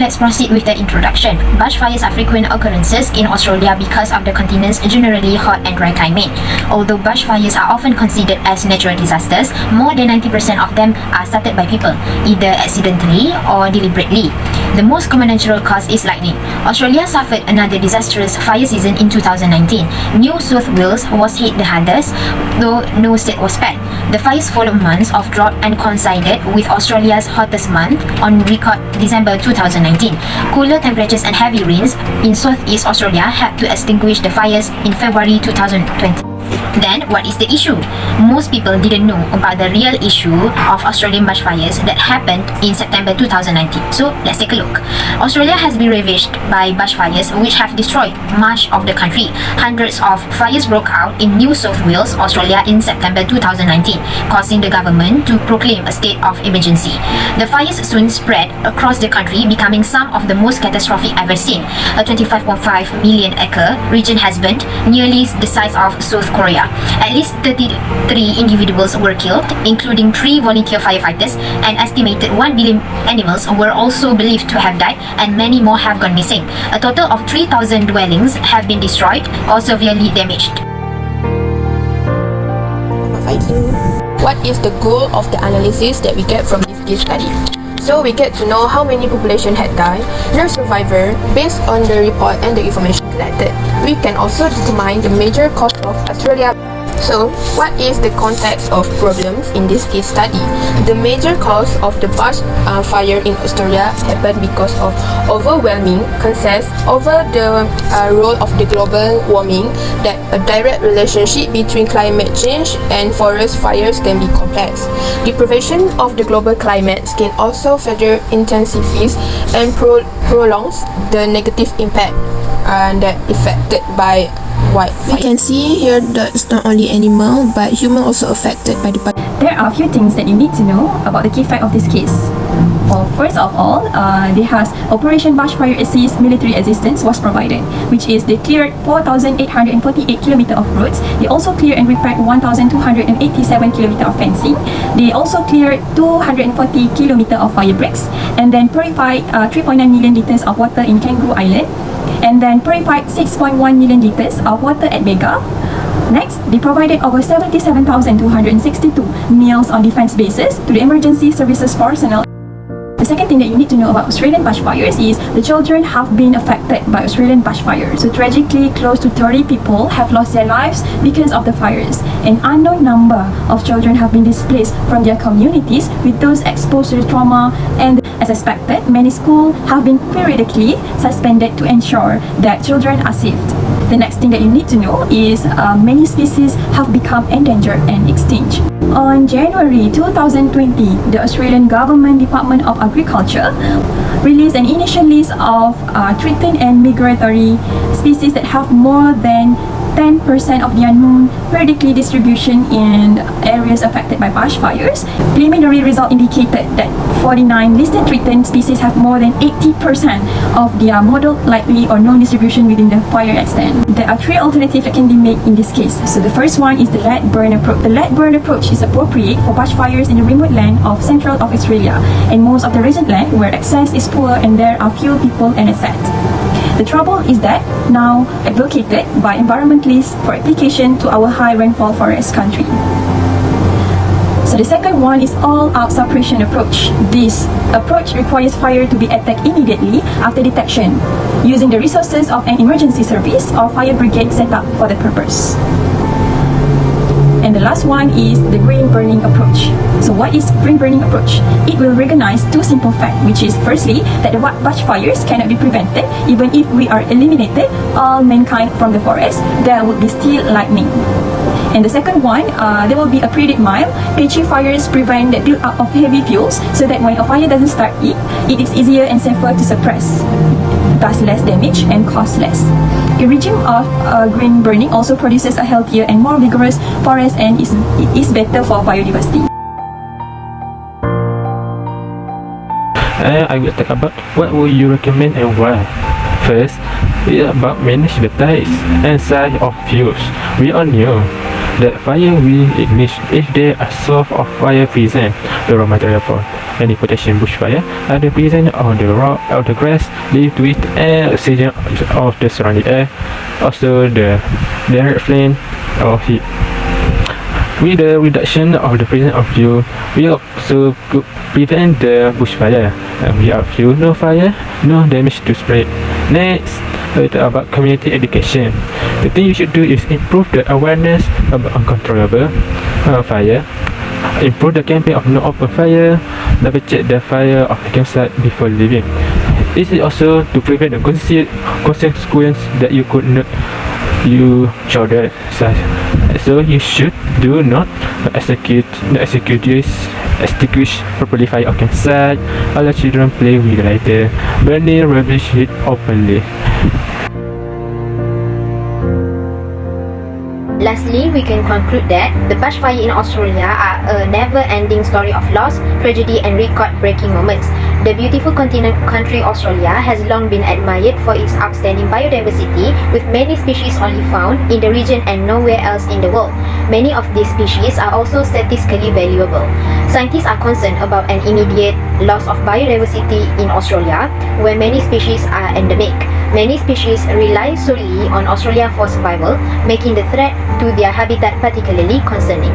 let's proceed with the introduction. Bushfires are frequent occurrences in Australia because of the continent's generally hot and dry climate. Although bushfires are often considered as natural disasters, more than 90% of them are started by people, either accidentally or deliberately. The most common natural cause is lightning. Australia suffered another disastrous fire season in 2019. New South Wales was hit the hardest, though no state was spared. The fires followed months of drought and coincided with Australia's hottest month on record, December 2019. Cooler temperatures and heavy rains in southeast Australia helped to extinguish the fires in February 2020. Then, what is the issue? Most people didn't know about the real issue of Australian bushfires that happened in September 2019. So, let's take a look. Australia has been ravaged by bushfires which have destroyed much of the country. Hundreds of fires broke out in New South Wales, Australia in September 2019, causing the government to proclaim a state of emergency. The fires soon spread across the country, becoming some of the most catastrophic ever seen. A 25.5 million acre region has burned, nearly the size of South Korea. At least 33 individuals were killed, including 3 volunteer firefighters. An estimated 1 billion animals were also believed to have died, and many more have gone missing. A total of 3,000 dwellings have been destroyed or severely damaged. What is the goal of the analysis that we get from this case study? So we get to know how many population had died, no survivor, based on the report and the information collected. We can also determine the major cause of Australia. So, what is the context of problems in this case study? The major cause of the bush fire in Australia happened because of overwhelming consensus over the role of the global warming, that a direct relationship between climate change and forest fires can be complex. Deprivation of the global climate can also further intensifies and prolongs the negative impact that affected by wildfire. We can see here that it's not only animal but human also affected by the There are a few things that you need to know about the key fact of this case. Well, first of all, Operation Bushfire Assist military assistance was provided, which is they cleared 4,848 km of roads. They also cleared and repaired 1,287 km of fencing. They also cleared 240 km of fire breaks, and then purified 3.9 million liters of water in Kangaroo Island, and then purified 6.1 million liters of water at Bega. Next, they provided over 77,262 meals on defense bases to the emergency services personnel. The second thing that you need to know about Australian bushfires is the children have been affected by Australian bushfires. So tragically, close to 30 people have lost their lives because of the fires. An unknown number of children have been displaced from their communities, with those exposed to the trauma, and as expected, many schools have been periodically suspended to ensure that children are saved. The next thing that you need to know is many species have become endangered and extinct. On January 2020, the Australian Government Department of Agriculture released an initial list of threatened and migratory species that have more than 10% of the unknown periodically distribution in areas affected by bushfires. Preliminary result indicated that 49 listed threatened species have more than 80% of their modeled likely or known distribution within the fire extent. There are 3 alternatives that can be made in this case. So the first one is the lead burn approach. The lead burn approach is appropriate for bushfires in the remote land of central of Australia and most of the recent land where access is poor and there are few people and assets. The trouble is that now advocated by environmentalists for application to our high rainfall forest country. So the second one is all-out suppression approach. This approach requires fire to be attacked immediately after detection, using the resources of an emergency service or fire brigade set up for the purpose. And the last one is the green burning approach. So what is green burning approach? It will recognize 2 simple facts, which is firstly that the bushfires cannot be prevented. Even if we are eliminated all mankind from the forest, there would be still lightning. And the second one, there will be a periodic mile. Patchy fires prevent the build-up of heavy fuels so that when a fire doesn't start it is easier and safer to suppress, thus less damage and cost less. A regime of green burning also produces a healthier and more vigorous forest and is better for biodiversity. I will talk about what would you recommend and why. First, it's about manage the types and size of fuels. We all know that fire will ignite if there are source of fire present, the raw material for. any potential bushfire are the presence of the rock, of the grass, leaf, twig, and oxygen of the surrounding air, also the direct flame or heat. With the reduction of the presence of fuel, we also could prevent the bushfire. Without fuel, no fire, no damage to spread. Next, we talk about community education. The thing you should do is improve the awareness about uncontrollable fire, improve the campaign of no open fire, double check the fire of the campsite before leaving. This is also to prevent the consequence that you could not shoulder. So you should do not extinguish properly fire of campsite, allow children play with lighter, burning rubbish heat openly. Lastly, we can conclude that the bushfire in Australia are a never-ending story of loss, tragedy and record-breaking moments. The beautiful country Australia has long been admired for its outstanding biodiversity, with many species only found in the region and nowhere else in the world. Many of these species are also statistically valuable. Scientists are concerned about an immediate loss of biodiversity in Australia, where many species are endemic. Many species rely solely on Australia for survival, making the threat to their habitat particularly concerning.